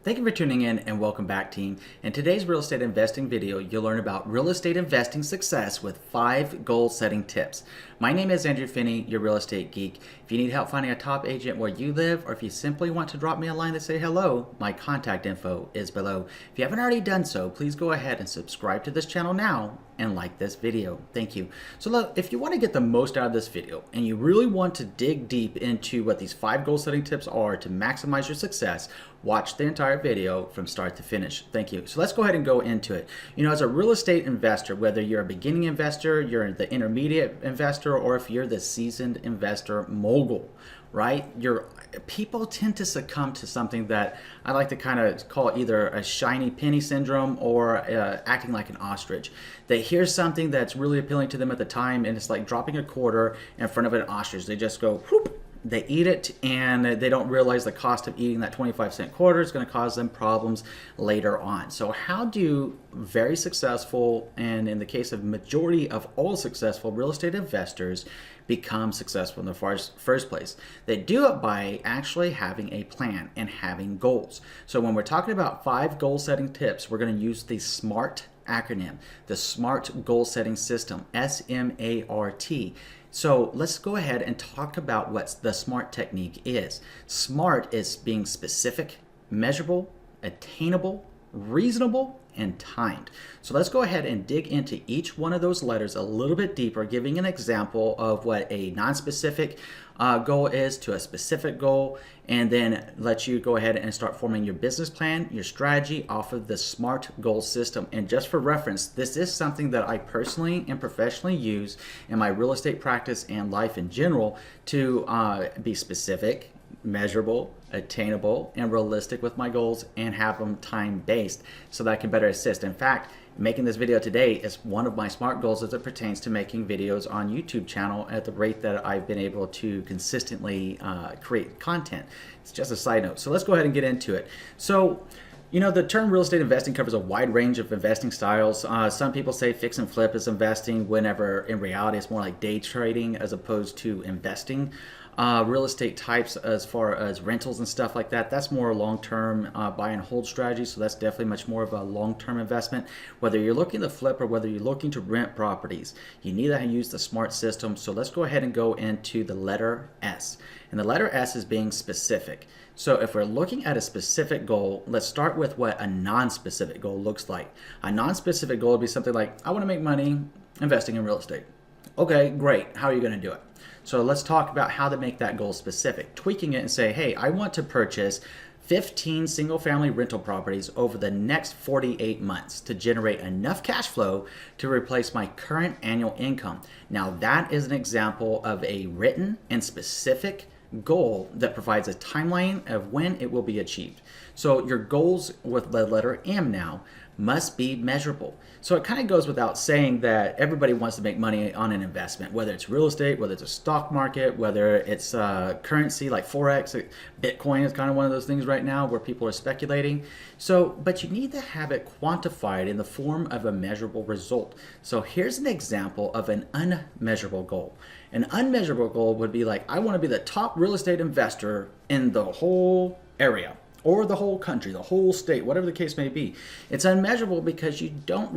Thank you for tuning in and welcome back, team. In today's real estate investing video, you'll learn about real estate investing success with 5 goal setting tips. My name is Andrew Finney, your real estate geek. If you need help finding a top agent where you live, or if you simply want to drop me a line to say hello, my contact info is below. If you haven't already done so, please go ahead and subscribe to this channel now and like this video. Thank you. So look, if you want to get the most out of this video and you really want to dig deep into what these 5 goal setting tips are to maximize your success, watch the entire video from start to finish. Thank you. So let's go ahead and go into it. You know, as a real estate investor, whether you're a beginning investor, you're the intermediate investor, or if you're the seasoned investor mogul, right? People tend to succumb to something that I like to kind of call either a shiny penny syndrome or acting like an ostrich. They hear something that's really appealing to them at the time, and it's like dropping a quarter in front of an ostrich. They just go whoop. They eat it, and they don't realize the cost of eating that 25-cent quarter is going to cause them problems later on. So how do very successful, and in the case of majority of all successful real estate investors, become successful in the first place? They do it by actually having a plan and having goals. So when we're talking about 5 goal setting tips, we're going to use the SMART acronym, the SMART goal setting system, SMART. So let's go ahead and talk about what the SMART technique is. SMART is being specific, measurable, attainable, reasonable, and timed. So let's go ahead and dig into each one of those letters a little bit deeper, giving an example of what a non-specific goal is to a specific goal, and then let you go ahead and start forming your business plan, your strategy off of the SMART goal system. And just for reference, this is something that I personally and professionally use in my real estate practice and life in general to be specific, measurable, attainable, and realistic with my goals, and have them time-based so that I can better assist. In fact, making this video today is one of my SMART goals as it pertains to making videos on YouTube channel at the rate that I've been able to consistently create content. It's just a side note. So let's go ahead and get into it. So, you know, the term real estate investing covers a wide range of investing styles. Some people say fix and flip is investing, whenever in reality it's more like day trading as opposed to investing. Real estate types as far as rentals and stuff like that, that's more long-term buy and hold strategy, so that's definitely much more of a long-term investment. Whether you're looking to flip or whether you're looking to rent properties, you need to use the SMART system. So let's go ahead and go into the letter S. And the letter S is being specific. So if we're looking at a specific goal, let's start with what a non-specific goal looks like. A non-specific goal would be something like, I want to make money investing in real estate. Okay, great. How are you going to do it? So let's talk about how to make that goal specific. Tweaking it and say, hey, I want to purchase 15 single-family rental properties over the next 48 months to generate enough cash flow to replace my current annual income. Now that is an example of a written and specific goal that provides a timeline of when it will be achieved. So your goals with the letter M now must be measurable. So it kind of goes without saying that everybody wants to make money on an investment, whether it's real estate, whether it's a stock market, whether it's currency like Forex. Bitcoin is kind of one of those things right now where people are speculating. So, but you need to have it quantified in the form of a measurable result. So here's an example of an unmeasurable goal. An unmeasurable goal would be like, I want to be the top real estate investor in the whole area, or the whole country, the whole state, whatever the case may be. It's unmeasurable because it doesn't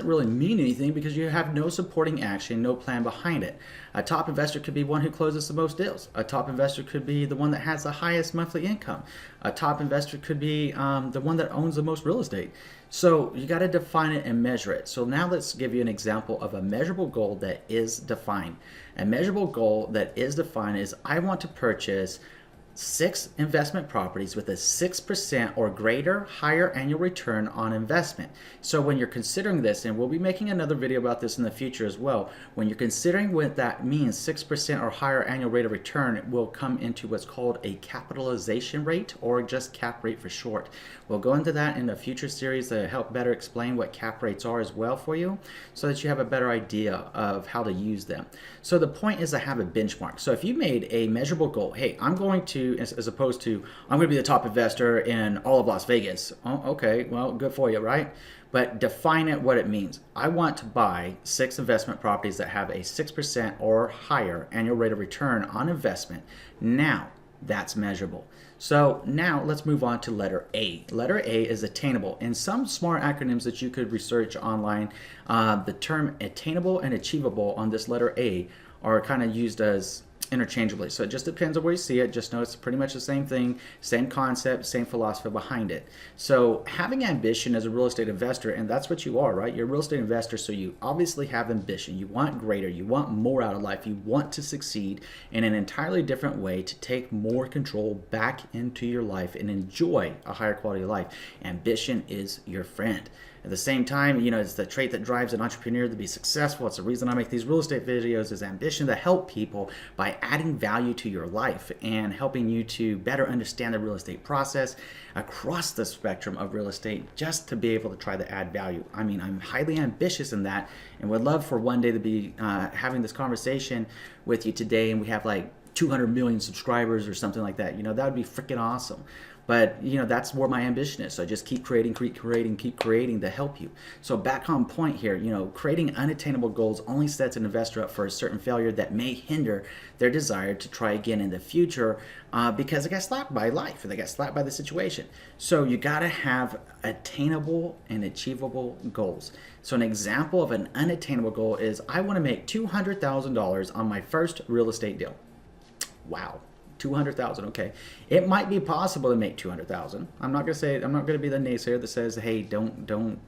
really mean anything because you have no supporting action, no plan behind it. A top investor could be one who closes the most deals. A top investor could be the one that has the highest monthly income. A top investor could be the one that owns the most real estate. So you got to define it and measure it. So now let's give you an example of a measurable goal that is defined. A measurable goal that is defined is, I want to purchase 6 investment properties with a 6% or greater higher annual return on investment. So when you're considering this, and we'll be making another video about this in the future as well, when you're considering what that means, 6% or higher annual rate of return, it will come into what's called a capitalization rate, or just cap rate for short. We'll go into that in a future series to help better explain what cap rates are as well for you, so that you have a better idea of how to use them. So the point is to have a benchmark. So if you made a measurable goal, hey, I'm going to, as opposed to, I'm going to be the top investor in all of Las Vegas. Oh, okay, well, good for you, right? But define it what it means. I want to buy 6 investment properties that have a 6% or higher annual rate of return on investment. Now, That's measurable. So now let's move on to letter A. Letter A is attainable. In some smart acronyms that you could research online, the term attainable and achievable on this letter A are kind of used as interchangeably. So it just depends on where you see it. Just know it's pretty much the same thing, same concept, same philosophy behind it. So having ambition as a real estate investor, and that's what you are, right? You're a real estate investor, so you obviously have ambition. You want greater, you want more out of life, you want to succeed in an entirely different way to take more control back into your life and enjoy a higher quality of life. Ambition is your friend. At the same time, it's the trait that drives an entrepreneur to be successful. It's the reason I make these real estate videos, is ambition to help people by adding value to your life and helping you to better understand the real estate process across the spectrum of real estate, just to be able to try to add value. I mean, I'm highly ambitious in that and would love for one day to be having this conversation with you today, and we have like 200 million subscribers or something like that. That would be freaking awesome. But that's where my ambition is. So I just keep creating to help you. So back on point here, creating unattainable goals only sets an investor up for a certain failure that may hinder their desire to try again in the future, because they got slapped by life or they got slapped by the situation. So you got to have attainable and achievable goals. So an example of an unattainable goal is, I want to make $200,000 on my first real estate deal. Wow. 200,000. Okay, it might be possible to make 200,000. I'm not gonna be the naysayer that says, hey, don't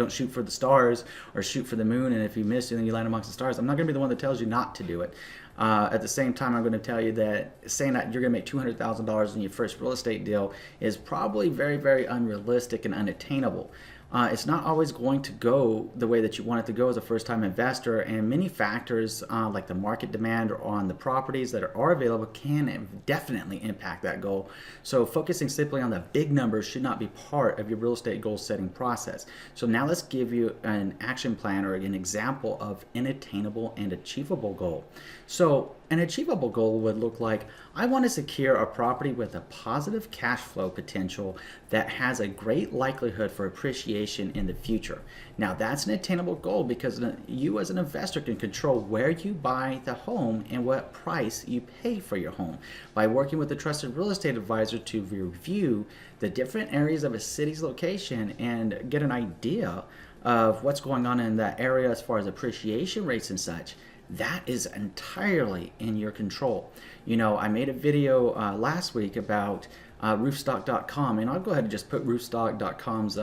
shoot for the stars or shoot for the moon, and if you miss, then you land amongst the stars. I'm not gonna be the one that tells you not to do it. At the same time, I'm going to tell you that saying that you're going to make $200,000 in your first real estate deal is probably very, very unrealistic and unattainable. It's not always going to go the way that you want it to go as a first-time investor, and many factors like the market demand on the properties that are available can definitely impact that goal. So focusing simply on the big numbers should not be part of your real estate goal setting process. So now let's give you an action plan or an example of an attainable and achievable goal. So an achievable goal would look like, I want to secure a property with a positive cash flow potential that has a great likelihood for appreciation in the future. Now that's an attainable goal because you as an investor can control where you buy the home and what price you pay for your home by working with a trusted real estate advisor to review the different areas of a city's location and get an idea of what's going on in that area as far as appreciation rates and such. That is entirely in your control. I made a video last week about Roofstock.com, and I'll go ahead and just put Roofstock.com's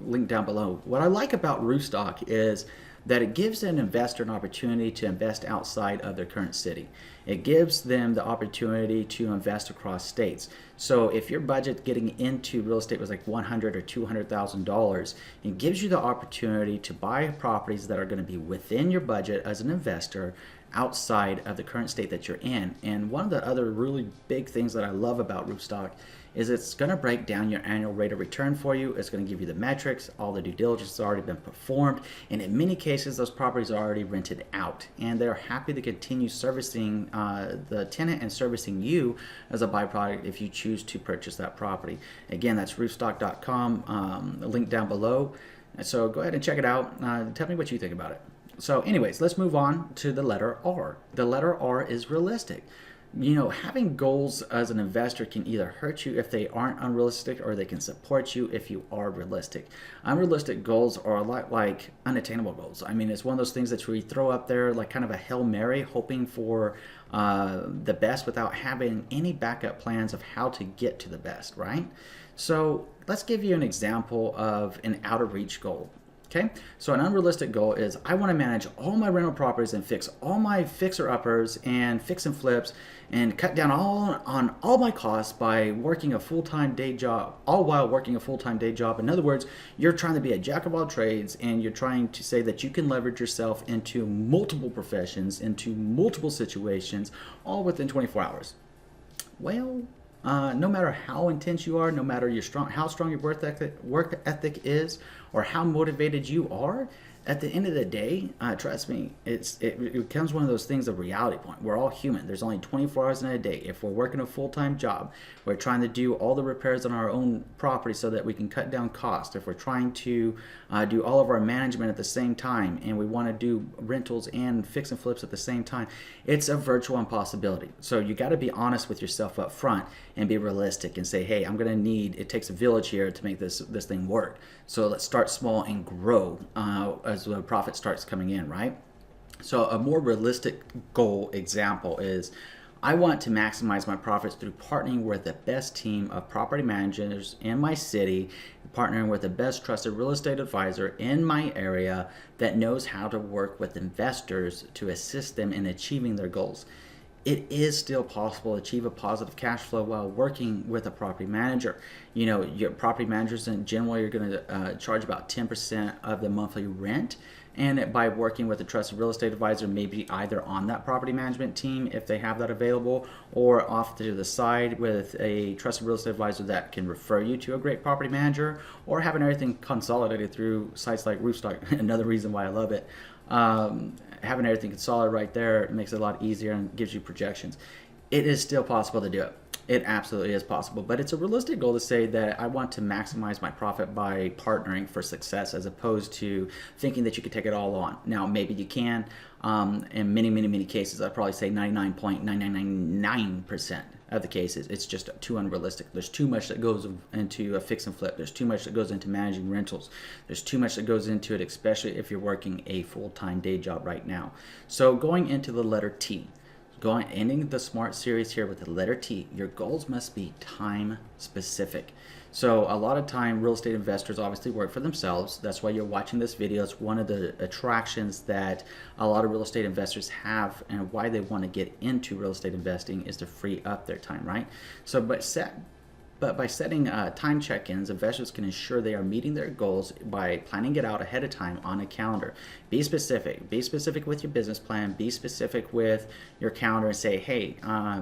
link down below. What I like about Roofstock is that it gives an investor an opportunity to invest outside of their current city. It gives them the opportunity to invest across states. So if your budget getting into real estate was like $100,000 or $200,000, it gives you the opportunity to buy properties that are going to be within your budget as an investor outside of the current state that you're in. And one of the other really big things that I love about Roofstock is it's going to break down your annual rate of return for you. It's going to give you the metrics, all the due diligence has already been performed, and in many cases those properties are already rented out, and they're happy to continue servicing the tenant and servicing you as a byproduct if you choose to purchase that property. Again, that's roofstock.com, link down below. So go ahead and check it out. Tell me what you think about it. So anyways, let's move on to the letter R. The letter R is realistic. Having goals as an investor can either hurt you if they aren't unrealistic, or they can support you if you are realistic. Unrealistic goals are a lot like unattainable goals. I mean, it's one of those things that we throw up there like kind of a Hail Mary, hoping for the best without having any backup plans of how to get to the best, right? So let's give you an example of an out of reach goal. Okay, so an unrealistic goal is, I want to manage all my rental properties and fix all my fixer-uppers and fix and flips and cut down on all my costs by working a full-time day job, all while working a full-time day job. In other words, you're trying to be a jack of all trades, and you're trying to say that you can leverage yourself into multiple professions, into multiple situations, all within 24 hours. Well, no matter how intense you are, no matter how strong your work ethic is, or how motivated you are, at the end of the day, trust me, it becomes one of those things of reality point. We're all human. There's only 24 hours in a day. If we're working a full-time job, we're trying to do all the repairs on our own property so that we can cut down costs. If we're trying to do all of our management at the same time, and we want to do rentals and fix and flips at the same time, it's a virtual impossibility. So you got to be honest with yourself up front and be realistic and say, hey, I'm going to need, it takes a village here to make this thing work. So let's start small and grow as the profit starts coming in, right? So a more realistic goal example is, I want to maximize my profits through partnering with the best team of property managers in my city, partnering with the best trusted real estate advisor in my area that knows how to work with investors to assist them in achieving their goals. It is still possible to achieve a positive cash flow while working with a property manager. You know, your property managers in general, you're going to charge about 10% of the monthly rent. And by working with a trusted real estate advisor, maybe either on that property management team if they have that available, or off to the side with a trusted real estate advisor that can refer you to a great property manager, or having everything consolidated through sites like Roofstock. Another reason why I love it. Having everything consolidated right there makes it a lot easier and gives you projections. It is still possible to do it. It absolutely is possible, but it's a realistic goal to say that I want to maximize my profit by partnering for success, as opposed to thinking that you could take it all on. Now, maybe you can. In many cases, I'd probably say 99.9999% of the cases, it's just too unrealistic. There's too much that goes into a fix and flip. There's too much that goes into managing rentals. There's too much that goes into it, especially if you're working a full-time day job right now. So going into the letter T, ending the SMART series here with the letter T, your goals must be time specific. So a lot of time, real estate investors obviously work for themselves. That's why you're watching this video. It's one of the attractions that a lot of real estate investors have, and why they want to get into real estate investing is to free up their time, right? So But by setting time check-ins, investors can ensure they are meeting their goals by planning it out ahead of time on a calendar. Be specific. Be specific with your business plan. Be specific with your calendar and say, hey,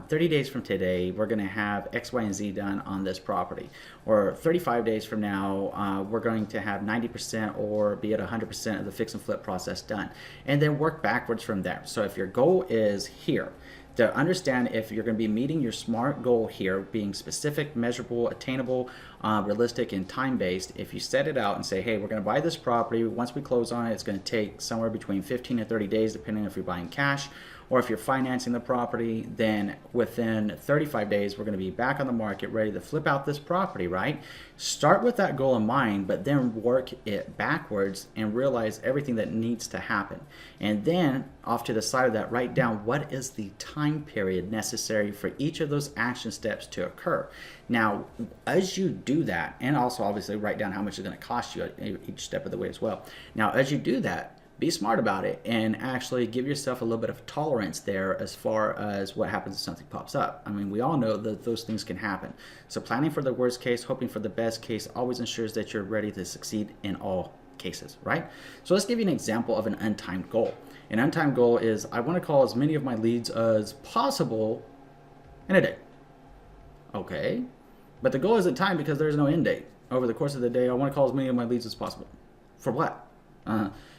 30 days from today, we're going to have X, Y, and Z done on this property. Or 35 days from now, we're going to have 90% or be at 100% of the fix and flip process done. And then work backwards from there. So if your goal is here, to understand if you're going to be meeting your SMART goal here, being specific, measurable, attainable, realistic, and time-based, if you set it out and say, hey, we're going to buy this property, once we close on it, it's going to take somewhere between 15 and 30 days, depending if you're buying cash, or if you're financing the property, then within 35 days, we're going to be back on the market ready to flip out this property, right? Start with that goal in mind, but then work it backwards and realize everything that needs to happen. And then off to the side of that, write down what is the time period necessary for each of those action steps to occur. Now, as you do that, and also obviously write down how much it's going to cost you at each step of the way as well. Now, as you do that, be smart about it and actually give yourself a little bit of tolerance there as far as what happens if something pops up. I mean, we all know that those things can happen. So planning for the worst case, hoping for the best case always ensures that you're ready to succeed in all cases, right? So let's give you an example of an untimed goal. An untimed goal is, I want to call as many of my leads as possible in a day. Okay, but the goal isn't timed because there's no end date. Over the course of the day, I want to call as many of my leads as possible. For what?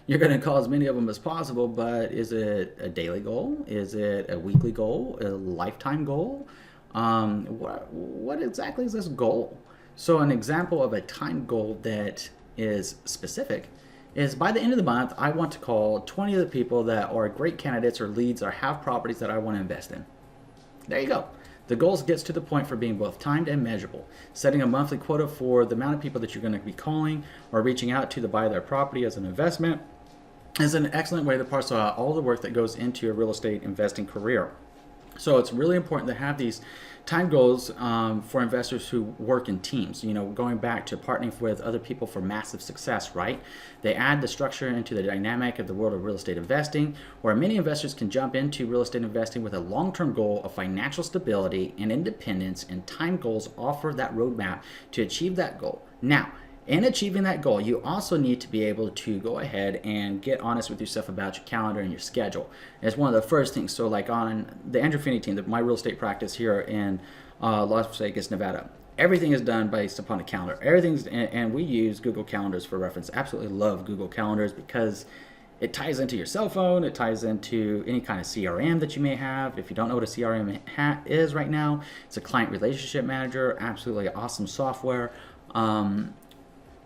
You're going to call as many of them as possible, but is it a daily goal? Is it a weekly goal? A lifetime goal? What exactly is this goal? So an example of a time goal that is specific is, by the end of the month, I want to call 20 of the people that are great candidates or leads or have properties that I want to invest in. There you go. The goals gets to the point for being both timed and measurable. Setting a monthly quota for the amount of people that you're going to be calling or reaching out to buy their property as an investment is an excellent way to parcel out all the work that goes into your real estate investing career. So it's really important to have these time goals for investors who work in teams. You know, going back to partnering with other people for massive success, right? They add the structure into the dynamic of the world of real estate investing, where many investors can jump into real estate investing with a long-term goal of financial stability and independence, and time goals offer that roadmap to achieve that goal. Now, in achieving that goal, you also need to be able to go ahead and get honest with yourself about your calendar and your schedule. It's one of the first things. So like on the Andrew Finney team, my real estate practice here in Las Vegas, Nevada, everything is done based upon a calendar. And we use Google Calendars for reference. Absolutely love Google Calendars because it ties into your cell phone. It ties into any kind of CRM that you may have. If you don't know what a CRM is right now, it's a client relationship manager. Absolutely awesome software.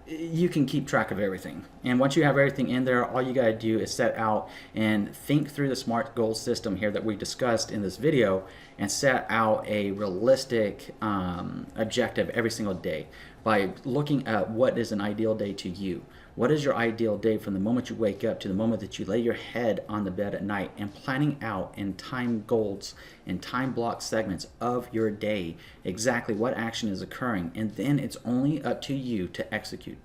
You can keep track of everything. And once you have everything in there, all you got to do is set out and think through the SMART goal system here that we discussed in this video and set out a realistic objective every single day by looking at what is an ideal day to you. What is your ideal day from the moment you wake up to the moment that you lay your head on the bed at night, and planning out in time goals and time block segments of your day exactly what action is occurring. And then it's only up to you to execute.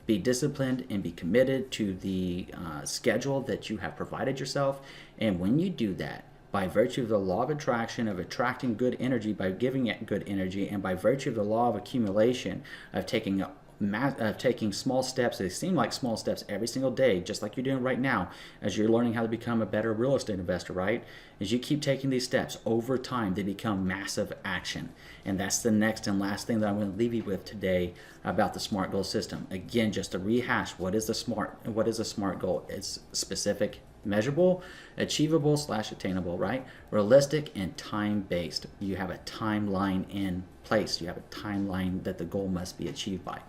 Be disciplined and be committed to the schedule that you have provided yourself. And when you do that, by virtue of the law of attraction, of attracting good energy by giving it good energy, and by virtue of the law of accumulation, of taking small steps, they seem like small steps every single day, just like you're doing right now as you're learning how to become a better real estate investor, right? As you keep taking these steps over time, they become massive action. And that's the next and last thing that I'm going to leave you with today about the SMART goal system. Again, just to rehash, what is a SMART goal? It's specific, measurable, achievable / attainable, right? Realistic and time-based. You have a timeline in place. You have a timeline that the goal must be achieved by.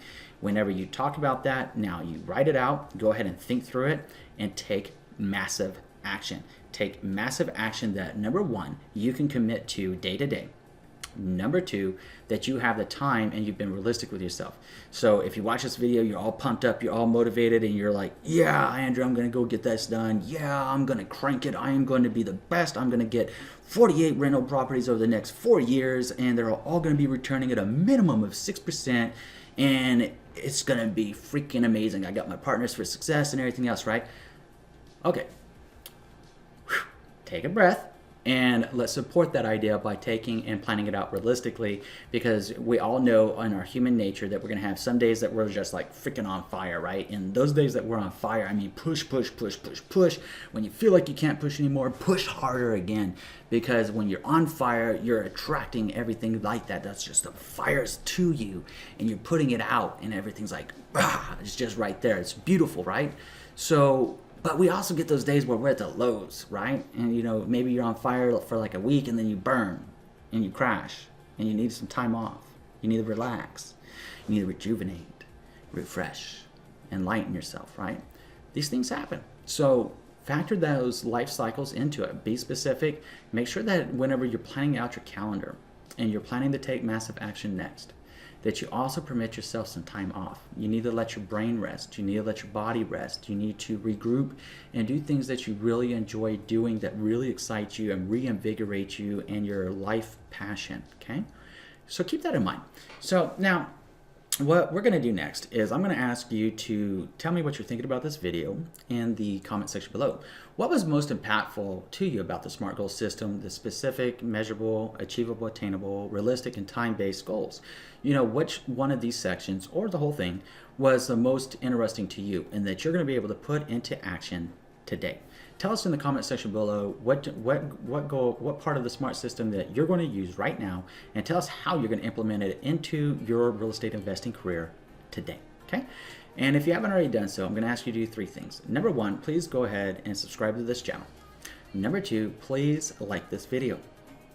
Whenever you talk about that, now you write it out, go ahead and think through it, and take massive action. Take massive action that, number one, you can commit to day to day. Number two, that you have the time and you've been realistic with yourself. So if you watch this video, you're all pumped up, you're all motivated, and you're like, yeah, Andrew, I'm going to go get this done. Yeah, I'm going to crank it. I am going to be the best. I'm going to get 48 rental properties over the next 4 years, and they're all going to be returning at a minimum of 6%, and it's going to be freaking amazing. I got my partners for success and everything else, right? Okay. Whew. Take a breath. And let's support that idea by taking and planning it out realistically, because we all know in our human nature that we're going to have some days that we're just like freaking on fire, right? And those days that we're on fire, I mean, push. When you feel like you can't push anymore, push harder again. Because when you're on fire, you're attracting everything like that. That's just the fire's to you, and you're putting it out, and everything's like, it's just right there. It's beautiful, right? So, but we also get those days where we're at the lows, right? And maybe you're on fire for like a week and then you burn and you crash and you need some time off. You need to relax. You need to rejuvenate, refresh, enlighten yourself, right? These things happen. So factor those life cycles into it. Be specific. Make sure that whenever you're planning out your calendar and you're planning to take massive action next, that you also permit yourself some time off. You need to let your brain rest. You need to let your body rest. You need to regroup and do things that you really enjoy doing, that really excite you and reinvigorate you and your life passion, okay? So keep that in mind. So now, what we're going to do next is I'm going to ask you to tell me what you're thinking about this video in the comment section below. What was most impactful to you about the SMART goal system, the specific, measurable, achievable, attainable, realistic, and time-based goals? Which one of these sections or the whole thing was the most interesting to you and that you're going to be able to put into action today? Tell us in the comment section below what part of the SMART system that you're going to use right now, and tell us how you're going to implement it into your real estate investing career today, okay? And if you haven't already done so, I'm going to ask you to do 3 things. Number 1, please go ahead and subscribe to this channel. Number 2, please like this video.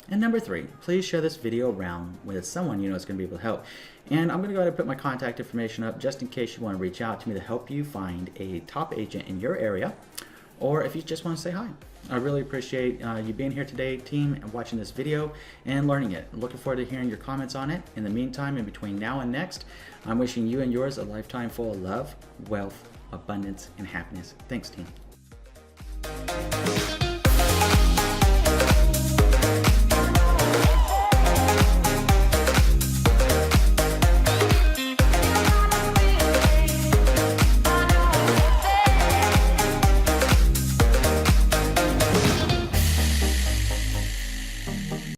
And number 3, please share this video around with someone is going to be able to help. And I'm going to go ahead and put my contact information up just in case you want to reach out to me to help you find a top agent in your area, or if you just want to say hi. I really appreciate you being here today, team, and watching this video and learning it. Looking forward to hearing your comments on it. In the meantime, in between now and next, I'm wishing you and yours a lifetime full of love, wealth, abundance, and happiness. Thanks, team.